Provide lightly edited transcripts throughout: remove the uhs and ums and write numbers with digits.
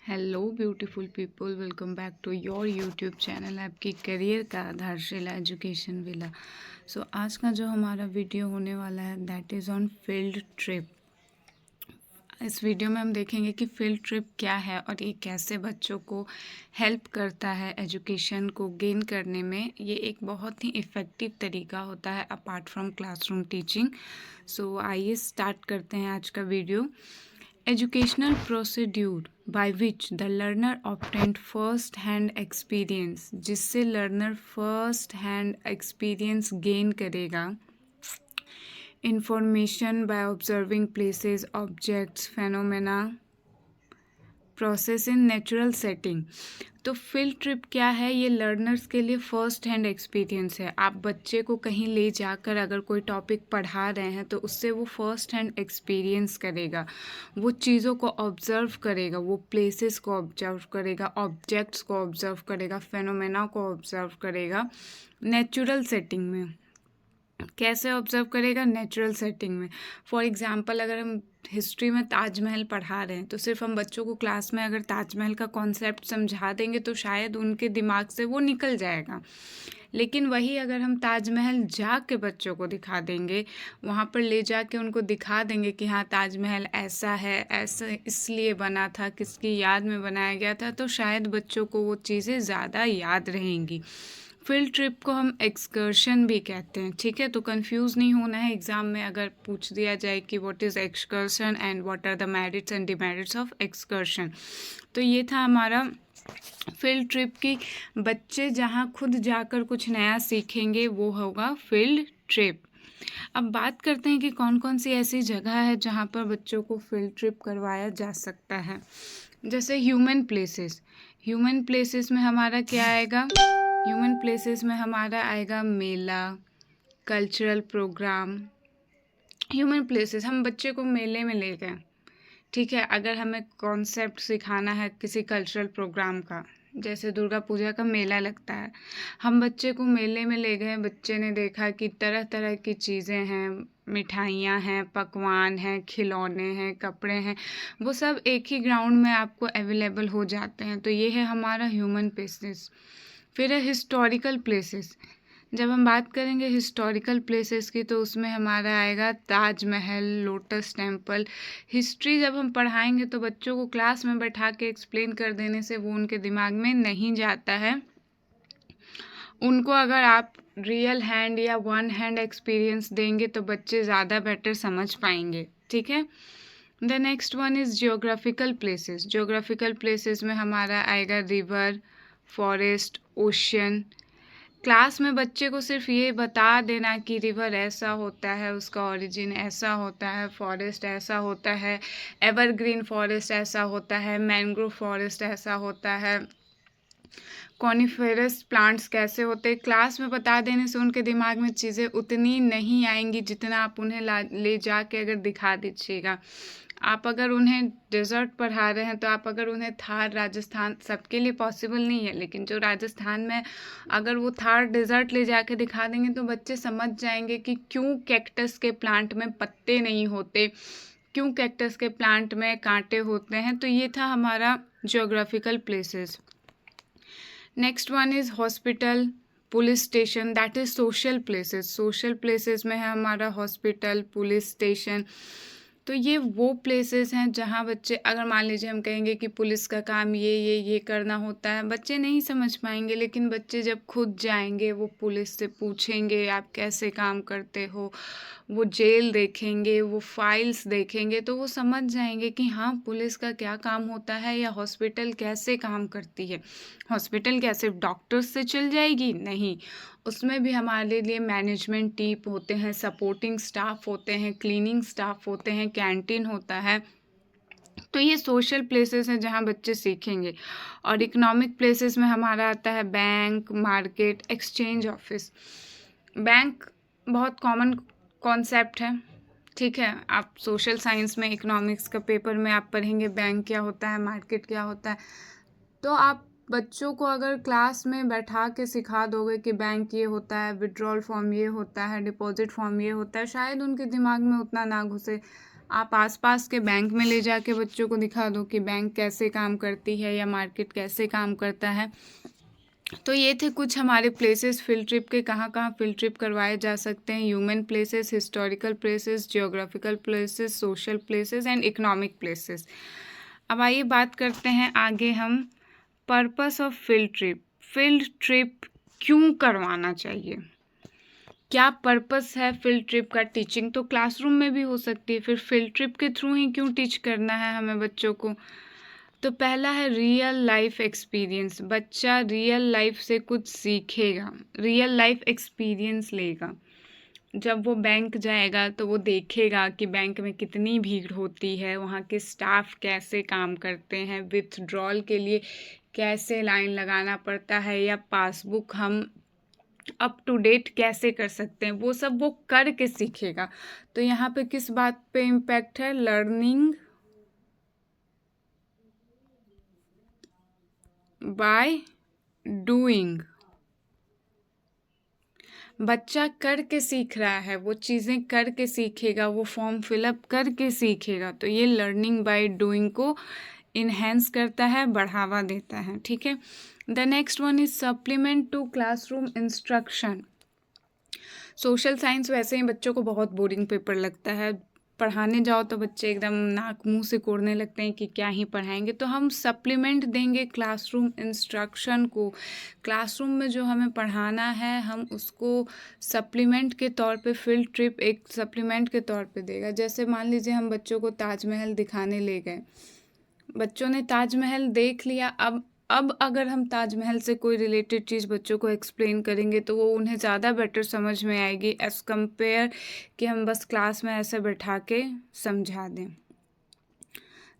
Hello beautiful people, welcome back to your YouTube channel आपकी career का आधारशिला education villa. सो आज का जो हमारा वीडियो होने वाला है that is on field trip. इस वीडियो में हम देखेंगे कि फील्ड ट्रिप क्या है और ये कैसे बच्चों को हेल्प करता है एजुकेशन को गेन करने में। ये एक बहुत ही इफ़ेक्टिव तरीका होता है अपार्ट फ्रॉम क्लासरूम टीचिंग। सो आइए स्टार्ट करते हैं आज का video. Educational procedure by which the learner obtained first hand experience, जिससे learner first hand experience gain करेगा। Information by observing places, objects, phenomena, process in natural setting. तो field trip क्या है? ये लर्नर्स के लिए फ़र्स्ट हैंड एक्सपीरियंस है। आप बच्चे को कहीं ले जाकर अगर कोई टॉपिक पढ़ा रहे हैं तो उससे वो फ़र्स्ट हैंड एक्सपीरियंस करेगा, वो चीज़ों को ऑब्ज़र्व करेगा, वो प्लेसेस को ऑब्ज़र्व करेगा, ऑब्जेक्ट्स को ऑब्ज़र्व करेगा, फेनोमेना को ऑब्ज़र्व करेगा नेचुरल सेटिंग में। कैसे ऑब्ज़र्व करेगा? नेचुरल सेटिंग में। फॉर एग्ज़ाम्पल अगर हम हिस्ट्री में ताजमहल पढ़ा रहे हैं तो सिर्फ हम बच्चों को क्लास में अगर ताजमहल का कॉन्सेप्ट समझा देंगे तो शायद उनके दिमाग से वो निकल जाएगा। लेकिन वही अगर हम ताजमहल जा के बच्चों को दिखा देंगे, वहाँ पर ले जा के उनको दिखा देंगे कि हाँ ताजमहल ऐसा है, ऐसा इसलिए बना था, किसकी याद में बनाया गया था, तो शायद बच्चों को वो चीज़ें ज़्यादा याद रहेंगी। फील्ड ट्रिप को हम एक्सकर्शन भी कहते हैं, ठीक है। तो कंफ्यूज नहीं होना है। एग्ज़ाम में अगर पूछ दिया जाए कि what is excursion and what are the merits and demerits of excursion, तो ये था हमारा फील्ड ट्रिप की बच्चे जहाँ खुद जाकर कुछ नया सीखेंगे वो होगा फील्ड ट्रिप। अब बात करते हैं कि कौन कौन सी ऐसी जगह है जहाँ पर बच्चों को फील्ड ट्रिप करवाया जा सकता है। जैसे ह्यूमन प्लेसेस। ह्यूमन प्लेसेस में हमारा क्या आएगा? ह्यूमन प्लेसेस में हमारा आएगा मेला, कल्चरल प्रोग्राम। ह्यूमन प्लेसेस हम बच्चे को मेले में ले गए, ठीक है। अगर हमें कॉन्सेप्ट सिखाना है किसी कल्चरल प्रोग्राम का, जैसे दुर्गा पूजा का मेला लगता है, हम बच्चे को मेले में ले गए, बच्चे ने देखा कि तरह तरह की चीज़ें हैं, मिठाइयाँ हैं, पकवान हैं, खिलौने हैं, कपड़े हैं, वो सब एक ही ग्राउंड में आपको अवेलेबल हो जाते हैं। तो ये है हमारा ह्यूमन प्लेसेस। फिर है हिस्टोरिकल प्लेसेस। जब हम बात करेंगे हिस्टोरिकल प्लेसेस की तो उसमें हमारा आएगा ताजमहल, लोटस टेम्पल। हिस्ट्री जब हम पढ़ाएंगे तो बच्चों को क्लास में बैठा के एक्सप्लेन कर देने से वो उनके दिमाग में नहीं जाता है। उनको अगर आप रियल हैंड या वन हैंड एक्सपीरियंस देंगे तो बच्चे ज़्यादा बेटर समझ पाएंगे, ठीक है। The next one is geographical places. Geographical places में हमारा आएगा रिवर, फॉरेस्ट, ओशन। क्लास में बच्चे को सिर्फ ये बता देना कि रिवर ऐसा होता है, उसका ओरिजिन ऐसा होता है, फॉरेस्ट ऐसा होता है, एवरग्रीन फॉरेस्ट ऐसा होता है, मैंग्रोव फॉरेस्ट ऐसा होता है, कॉनिफेरस प्लांट्स कैसे होते हैं, क्लास में बता देने से उनके दिमाग में चीज़ें उतनी नहीं आएंगी जितना आप उन्हें ले जा के अगर दिखा दीजिएगा। आप अगर उन्हें डेजर्ट पढ़ा रहे हैं तो आप अगर उन्हें थार, राजस्थान, सबके लिए पॉसिबल नहीं है, लेकिन जो राजस्थान में अगर वो थार डेजर्ट ले जाके दिखा देंगे तो बच्चे समझ जाएंगे कि क्यों कैक्टस के प्लांट में पत्ते नहीं होते, क्यों कैक्टस के प्लांट में कांटे होते हैं। तो ये था हमारा geographical places. Next one is hospital, police station, that is social places. Social places में है हमारा हॉस्पिटल, पुलिस स्टेशन। तो ये वो प्लेसेस हैं जहाँ बच्चे, अगर मान लीजिए हम कहेंगे कि पुलिस का काम ये करना होता है, बच्चे नहीं समझ पाएंगे। लेकिन बच्चे जब खुद जाएंगे, वो पुलिस से पूछेंगे आप कैसे काम करते हो, वो जेल देखेंगे, वो फाइल्स देखेंगे, तो वो समझ जाएंगे कि हाँ पुलिस का क्या काम होता है या हॉस्पिटल कैसे काम करती है। हॉस्पिटल क्या सिर्फ डॉक्टर्स से चल जाएगी? नहीं, उसमें भी हमारे लिए मैनेजमेंट टीम होते हैं, सपोर्टिंग स्टाफ होते हैं, क्लीनिंग स्टाफ होते हैं, कैंटीन होता है। तो ये सोशल प्लेसेस हैं जहाँ बच्चे सीखेंगे। और इकोनॉमिक प्लेसेस में हमारा आता है bank, market, exchange office. Bank बहुत कॉमन कॉन्सेप्ट है, ठीक है। आप सोशल साइंस में, इकोनॉमिक्स का पेपर में आप पढ़ेंगे बैंक क्या होता है, मार्केट क्या होता है। तो आप बच्चों को अगर क्लास में बैठा के सिखा दोगे कि बैंक ये होता है, विड्रॉल फॉर्म ये होता है, डिपॉजिट फॉर्म ये होता है, शायद उनके दिमाग में उतना ना घुसे। आप आसपास के बैंक में ले जाके बच्चों को दिखा दो कि बैंक कैसे काम करती है या मार्केट कैसे काम करता है। तो ये थे कुछ हमारे प्लेसेस फील्ड ट्रिप के, कहाँ कहाँ फील्ड ट्रिप करवाए जा सकते हैं। Human places, historical places, geographical places, social places and economic places. अब आइए बात करते हैं आगे हम purpose of field trip. Field trip क्यों करवाना चाहिए, क्या पर्पस है फील्ड ट्रिप का। टीचिंग तो क्लासरूम में भी हो सकती है, फिर फील्ड ट्रिप के थ्रू ही क्यों टीच करना है हमें बच्चों को। तो पहला है रियल लाइफ एक्सपीरियंस। बच्चा रियल लाइफ से कुछ सीखेगा, रियल लाइफ एक्सपीरियंस लेगा। जब वो बैंक जाएगा तो वो देखेगा कि बैंक में कितनी भीड़ होती है, वहाँ के स्टाफ कैसे काम करते हैं, विथड्रॉल के लिए कैसे लाइन लगाना पड़ता है, या पासबुक हम अप टू डेट कैसे कर सकते हैं, वो सब वो करके सीखेगा। तो यहाँ पे किस बात पे इम्पैक्ट है, लर्निंग बाय डूइंग। बच्चा करके सीख रहा है, वो चीज़ें करके सीखेगा, वो फॉर्म फिलअप करके सीखेगा। तो ये लर्निंग बाय डूइंग को इन्हेंस करता है, बढ़ावा देता है। ठीक है। The next one is supplement to classroom instruction. Social science वैसे ही बच्चों को बहुत बोरिंग पेपर लगता है, पढ़ाने जाओ तो बच्चे एकदम नाक मुंह से कोड़ने लगते हैं कि क्या ही पढ़ाएंगे। तो हम सप्लीमेंट देंगे क्लासरूम इंस्ट्रक्शन को। क्लासरूम में जो हमें पढ़ाना है हम उसको सप्लीमेंट के तौर पे, फील्ड ट्रिप एक सप्लीमेंट के तौर पे देगा। जैसे मान लीजिए हम बच्चों को ताजमहल दिखाने ले गए, बच्चों ने ताजमहल देख लिया। अब अगर हम ताजमहल से कोई रिलेटेड चीज़ बच्चों को एक्सप्लेन करेंगे तो वो उन्हें ज़्यादा बेटर समझ में आएगी एज़ कम्पेयर कि हम बस क्लास में ऐसे बैठा के समझा दें।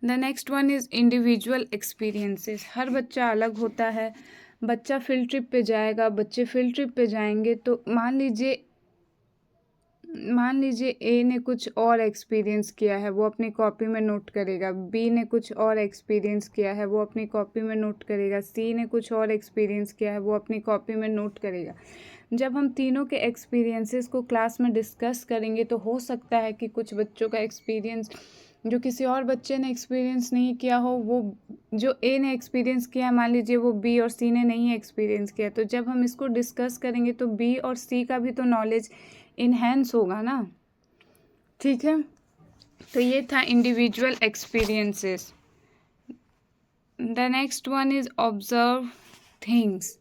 The next one is individual experiences. हर बच्चा अलग होता है। बच्चा फील्ड ट्रिप पे जाएगा, बच्चे फील्ड ट्रिप पे जाएंगे तो मान लीजिए ए ने कुछ और एक्सपीरियंस किया है, वो अपनी कॉपी में नोट करेगा। बी ने कुछ और एक्सपीरियंस किया है, वो अपनी कॉपी में नोट करेगा। सी ने कुछ और एक्सपीरियंस किया है, वो अपनी कॉपी में नोट करेगा। जब हम तीनों के एक्सपीरियंसेस को क्लास में डिस्कस करेंगे तो हो सकता है कि कुछ बच्चों का एक्सपीरियंस जो किसी और बच्चे ने एक्सपीरियंस नहीं किया हो, वो जो ए ने एक्सपीरियंस किया है मान लीजिए वो बी और सी ने नहीं एक्सपीरियंस किया। तो जब हम इसको डिस्कस करेंगे तो बी और सी का भी तो नॉलेज इन्हेंस होगा ना। ठीक है। तो ये था individual experiences. The next one is observe things.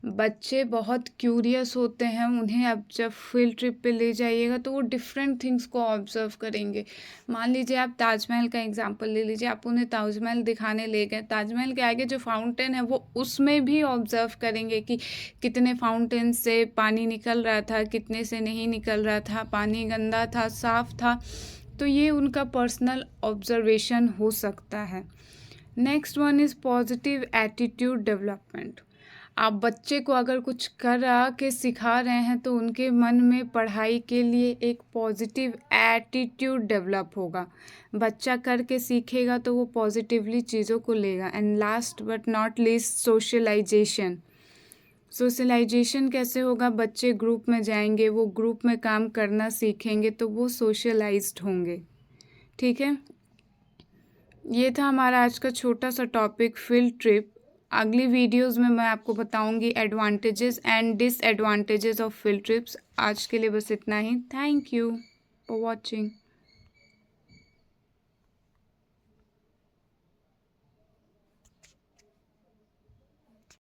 बच्चे बहुत क्यूरियस होते हैं, उन्हें आप जब फील्ड ट्रिप पे ले जाइएगा तो वो डिफरेंट थिंग्स को ऑब्जर्व करेंगे। मान लीजिए आप ताजमहल का एग्जांपल ले लीजिए, आप उन्हें ताजमहल दिखाने ले गए, ताजमहल के आगे जो फाउंटेन है वो उसमें भी ऑब्जर्व करेंगे कि कितने फाउंटेन से पानी निकल रहा था, कितने से नहीं निकल रहा था, पानी गंदा था, साफ था। तो ये उनका पर्सनल ऑब्जर्वेशन हो सकता है। Next one is positive attitude development. आप बच्चे को अगर कुछ करा के सिखा रहे हैं तो उनके मन में पढ़ाई के लिए एक पॉजिटिव एटीट्यूड डेवलप होगा। बच्चा करके सीखेगा तो वो पॉजिटिवली चीज़ों को लेगा। And last but not least socialization. Socialization कैसे होगा, बच्चे ग्रुप में जाएंगे, वो ग्रुप में काम करना सीखेंगे तो वो सोशलाइज्ड होंगे। ठीक है। ये था हमारा आज का छोटा सा टॉपिक फील्ड ट्रिप। अगली वीडियोस में मैं आपको बताऊंगी advantages and disadvantages of field trips. आज के लिए बस इतना ही। Thank you for watching.